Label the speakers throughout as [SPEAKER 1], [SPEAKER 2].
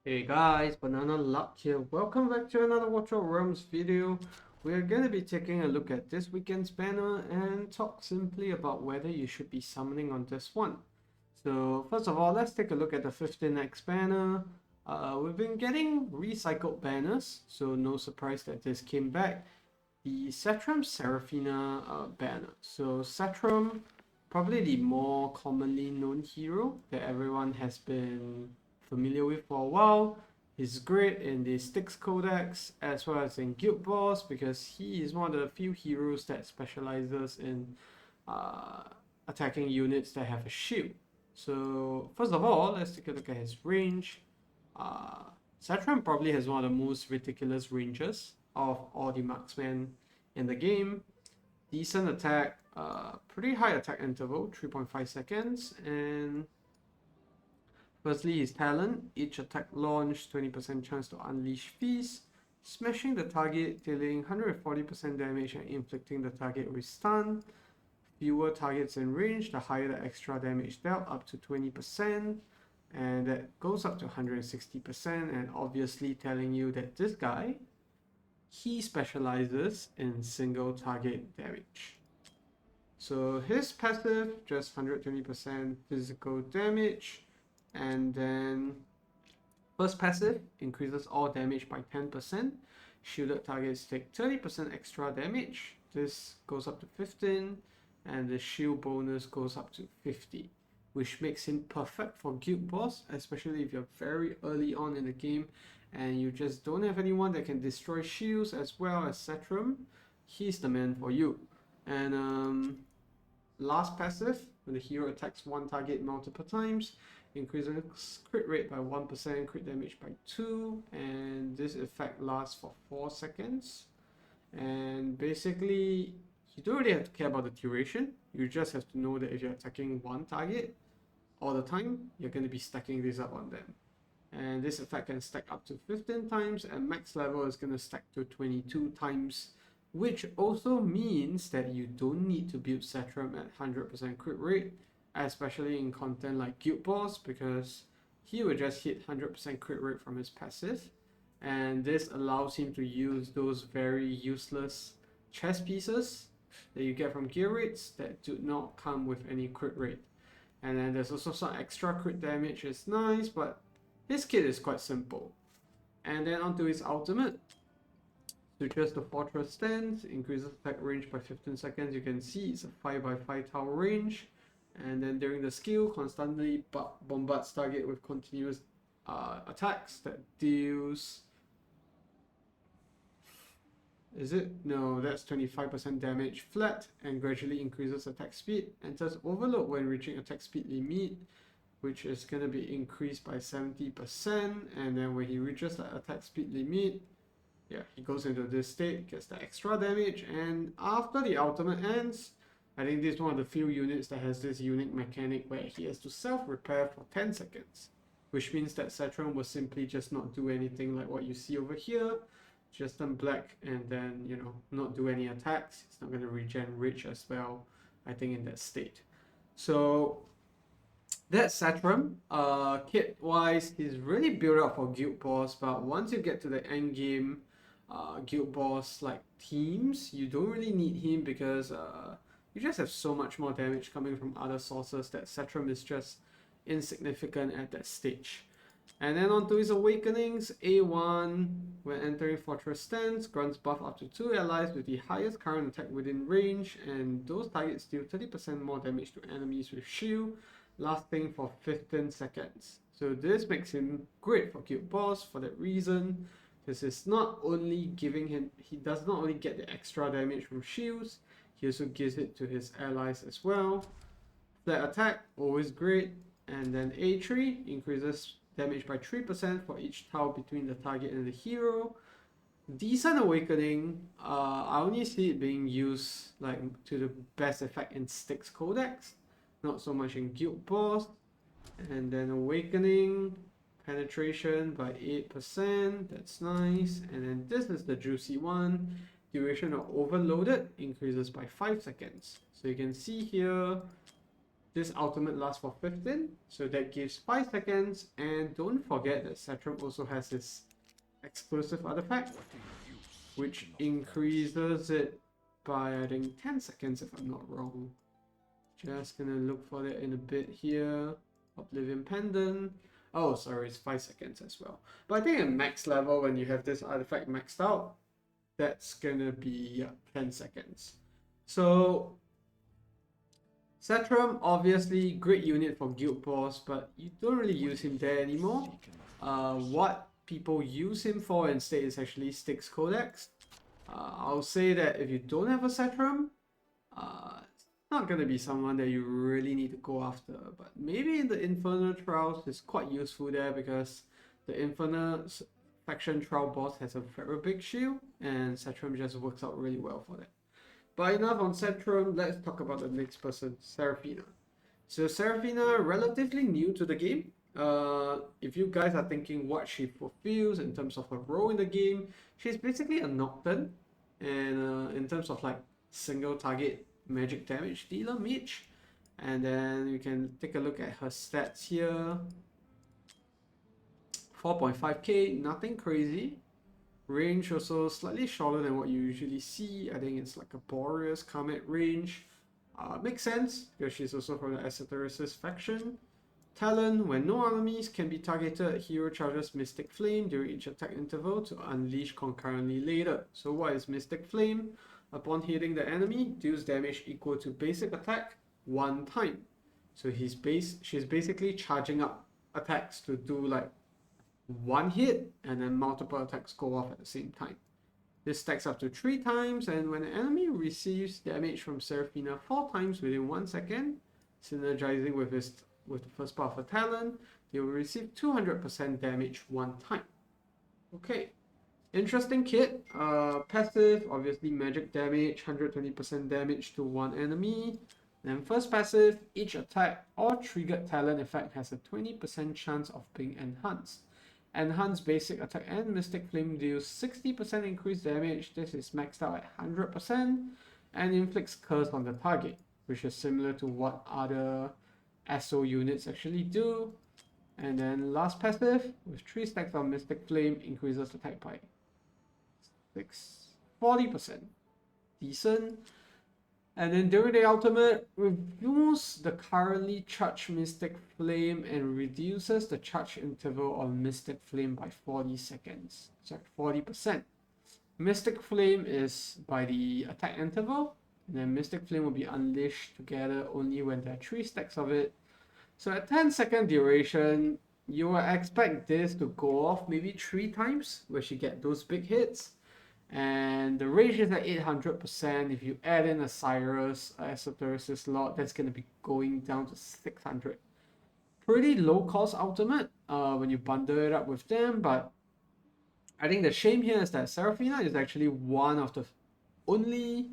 [SPEAKER 1] Hey guys, Banana Luck here. Welcome back to another Watch Your Realms video. We are going to be taking a look at this weekend's banner and talk simply about whether you should be summoning on this one. So first of all, let's take a look at the 15x banner. We've been getting recycled banners, so no surprise that this came back. The Setram Serephina banner. So Setram, probably the more commonly known hero that everyone has been familiar with for a while. He's great in the Styx Codex as well as in Guild Boss because he is one of the few heroes that specializes in uh, attacking units that have a shield. So first of all, let's take a look at his range. Uh, Setram probably has one of the most ridiculous ranges of all the marksmen in the game. Decent attack, pretty high attack interval, 3.5 seconds, and firstly, his talent, each attack launch, 20% chance to unleash feast, smashing the target, dealing 140% damage and inflicting the target with stun. Fewer targets in range, the higher the extra damage dealt, up to 20%, and that goes up to 160%, and obviously telling you that this guy, he specializes in single target damage. So his passive, just 120% physical damage, and then first passive increases all damage by 10%. Shielded targets take 30% extra damage. This goes up to 15, and the shield bonus goes up to 50, which makes him perfect for Guild Boss, especially if you're very early on in the game and you just don't have anyone that can destroy shields as well as Setram. He's the man for you. And last passive, when the hero attacks one target multiple times, increases crit rate by 1%, crit damage by 2, and this effect lasts for 4 seconds. And basically, you don't really have to care about the duration, you just have to know that if you're attacking one target all the time, you're going to be stacking this up on them. And this effect can stack up to 15 times, and max level is going to stack to 22 times, which also means that you don't need to build Setram at 100% crit rate, especially in content like Guild Boss, because he will just hit 100% crit rate from his passive, and this allows him to use those very useless chest pieces that you get from gear rates that do not come with any crit rate. And then there's also some extra crit damage, it's nice, but his kit is quite simple. And then onto his ultimate. Switches to Fortress Stance, increases attack range by 15 seconds. You can see it's a 5x5 tower range. And then during the skill, constantly bombards target with continuous attacks that deals... Is it? No, that's 25% damage flat and gradually increases attack speed. Enters Overload when reaching attack speed limit, which is going to be increased by 70%. And then when he reaches the attack speed limit, yeah, he goes into this state, gets the extra damage, and after the ultimate ends, I think this is one of the few units that has this unique mechanic where he has to self-repair for 10 seconds, which means that Setram will simply just not do anything like what you see over here, just turn black and then, you know, not do any attacks. It's not going to regen rich as well, I think, in that state. So that's Setram. Kit wise, he's really built up for Guild Boss, but once you get to the end game, Guild Boss like teams, you don't really need him because you just have so much more damage coming from other sources that Setram is just insignificant at that stage. And then onto his awakenings, A1, when entering Fortress Stance, grants buff up to 2 allies with the highest current attack within range, and those targets deal 30% more damage to enemies with shield, lasting for 15 seconds. So this makes him great for Guild Boss for that reason. This is not only giving him, he does not only get the extra damage from shields, he also gives it to his allies as well. Flat attack, always great. And then A3 increases damage by 3% for each tile between the target and the hero. Decent awakening, I only see it being used like to the best effect in Styx Codex, not so much in Guild Boss. And then awakening, penetration by 8%, that's nice. And then this is the juicy one, duration of overloaded increases by 5 seconds. So you can see here, This ultimate lasts for 15, so that gives 5 seconds. And don't forget that Setram also has this exclusive artifact, which increases it by, I think, 10 seconds if I'm not wrong. Just gonna look for that in a bit here. Oblivion Pendant. Oh, sorry, it's 5 seconds as well. But I think at max level, when you have this artifact maxed out, that's gonna be 10 seconds. So, Setram, obviously, great unit for guild boss, but you don't really use him there anymore. What people use him for instead is actually Styx Codex. I'll say that if you don't have a Setram, it's not going to be someone that you really need to go after. But maybe in the Infernal Trials, it's quite useful there because the Infernal faction trial boss has a very big shield, and Setram just works out really well for that. But enough on Setram, let's talk about the next person, Serephina. So Serephina, relatively new to the game. If you guys are thinking what she fulfills in terms of her role in the game, she's basically a Nocturne, and in terms of like single target magic damage dealer mage. And then you can take a look at her stats here. 4.5k, nothing crazy. Range also slightly shorter than what you usually see. I think it's like a Boreas Comet range. Makes sense because she's also from the Esotericist faction. Talent: when no enemies can be targeted, hero charges Mystic Flame during each attack interval to unleash concurrently later. So what is Mystic Flame? Upon hitting the enemy, deals damage equal to basic attack 1 time. So she's basically charging up attacks to do like 1 hit and then multiple attacks go off at the same time. This stacks up to 3 times, and when an enemy receives damage from Serephina 4 times within 1 second, synergizing with the first part of her talent, they will receive 200% damage 1 time. Okay, interesting kit. Passive, obviously magic damage, 120% damage to 1 enemy. Then first passive, each attack or triggered talent effect has a 20% chance of being enhanced. Enhanced basic attack and Mystic Flame deals 60% increased damage. This is maxed out at 100% and inflicts curse on the target, which is similar to what other SO units actually do. And then last passive, with 3 stacks of Mystic Flame, increases attack by 40%. Decent. And then during the ultimate, removes the currently charged Mystic Flame and reduces the charge interval of Mystic Flame by 40 seconds. Sorry, 40%. Mystic Flame is by the attack interval, and then Mystic Flame will be unleashed together only when there are 3 stacks of it. So at 10-second duration, you will expect this to go off maybe 3 times, where she get those big hits. And the range is at 800%. If you add in a Cyrus, Esotericist lot, that's going to be going down to 600. Pretty low cost ultimate when you bundle it up with them, but I think the shame here is that Serephina is actually one of the only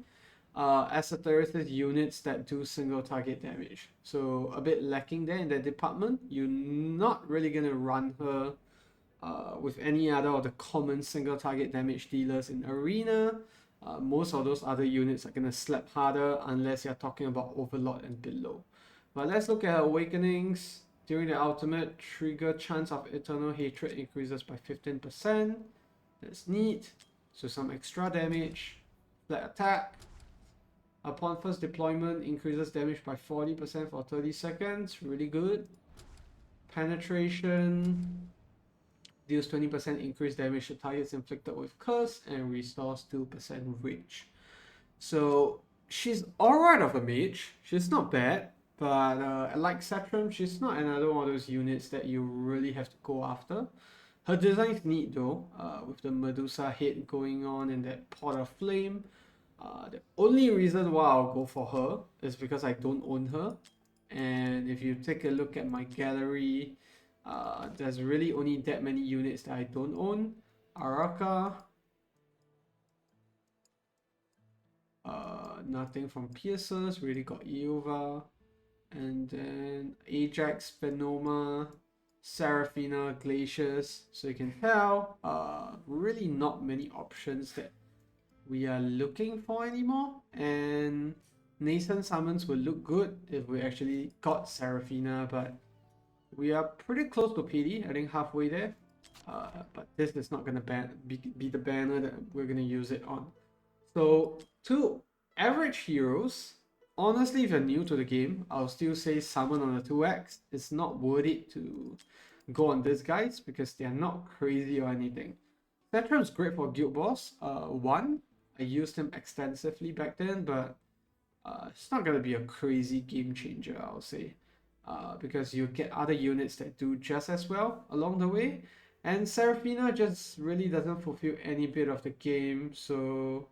[SPEAKER 1] Esotericist units that do single target damage. So a bit lacking there in that department. You're not really going to run her with any other of the common single target damage dealers in Arena. Most of those other units are going to slap harder unless you're talking about Overlord and below. But let's look at Awakenings. During the ultimate, trigger chance of Eternal Hatred increases by 15%. That's neat. So some extra damage. Flat attack. Upon first deployment, increases damage by 40% for 30 seconds. Really good. Penetration. Deals 20% increased damage to targets inflicted with curse and restores 2% rage. So she's alright of a mage. She's not bad, but like Setram, she's not another one of those units that you really have to go after. Her design is neat though, with the Medusa head going on and that pot of flame. The only reason why I'll go for her is because I don't own her. And if you take a look at my gallery, there's really only that many units that I don't own. Araka. Nothing from Piercers, really got Eova. And then Ajax, Phenoma, Serephina, Glaciers. So you can tell, really not many options that we are looking for anymore. And nascent summons would look good if we actually got Serephina, but we are pretty close to PD, I think halfway there. But this is not gonna be the banner that we're gonna use it on. So two average heroes, honestly, if you're new to the game, I'll still say summon on the 2x. It's not worth it to go on these guys because they're not crazy or anything. Setram's great for guild boss. I used him extensively back then, but it's not gonna be a crazy game changer, I'll say. Because you get other units that do just as well along the way. And Serephina just really doesn't fulfill any bit of the game, so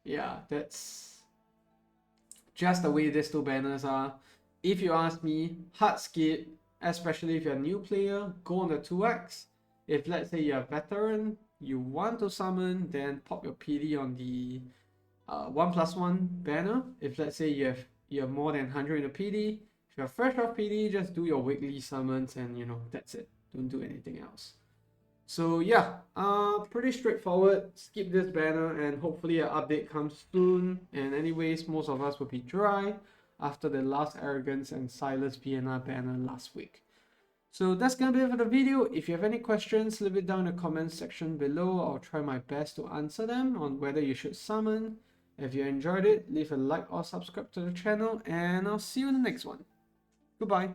[SPEAKER 1] yeah, that's just the way these two banners are. If you ask me, hard skip, especially if you're a new player, go on the 2x. If let's say you're a veteran, you want to summon, then pop your PD on the 1+1 banner. If let's say you have more than 100 in the PD, if you're fresh off PD, just do your weekly summons and that's it. Don't do anything else. So yeah, pretty straightforward. Skip this banner and hopefully an update comes soon. And anyways, most of us will be dry after the last Arrogance and Silas PNR banner last week. So that's gonna be it for the video. If you have any questions, leave it down in the comments section below. I'll try my best to answer them on whether you should summon. If you enjoyed it, leave a like or subscribe to the channel, and I'll see you in the next one. Goodbye.